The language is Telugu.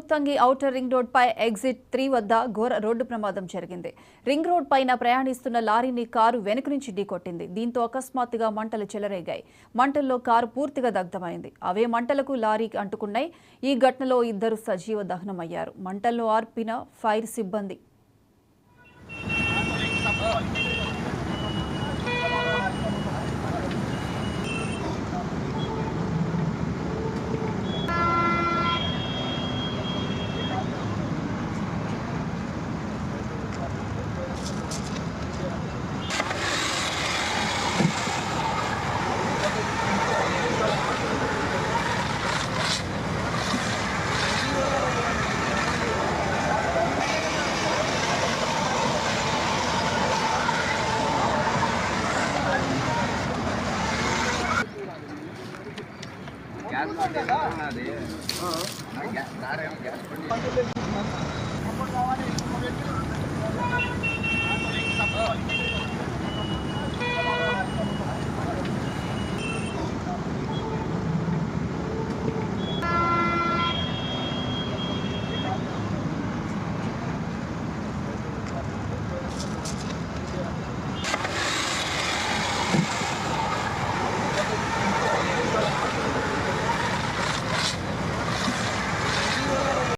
ముత్తంగి ఔటర్ రింగ్ రోడ్ పై ఎగ్జిట్ 3 వద్ద ఘోర రోడ్డు ప్రమాదం జరిగింది. రింగ్ రోడ్ పైన ప్రయాణిస్తున్న లారీని కారు వెనుక నుంచి ఢీకొట్టింది. దీంతో అకస్మాత్తుగా మంటలు చెలరేగాయి. మంటల్లో కారు పూర్తిగా దగ్ధమైంది. అవే మంటలకు లారీ అంటుకున్నాయి. ఈ ఘటనలో 2 సజీవ దహనమయ్యారు. మంటల్లో ఆర్పిన ఫైర్ సిబ్బంది. గ్యాస్ బండి అది గ్యాస్ కార్ ఏమో గ్యాస్ బండి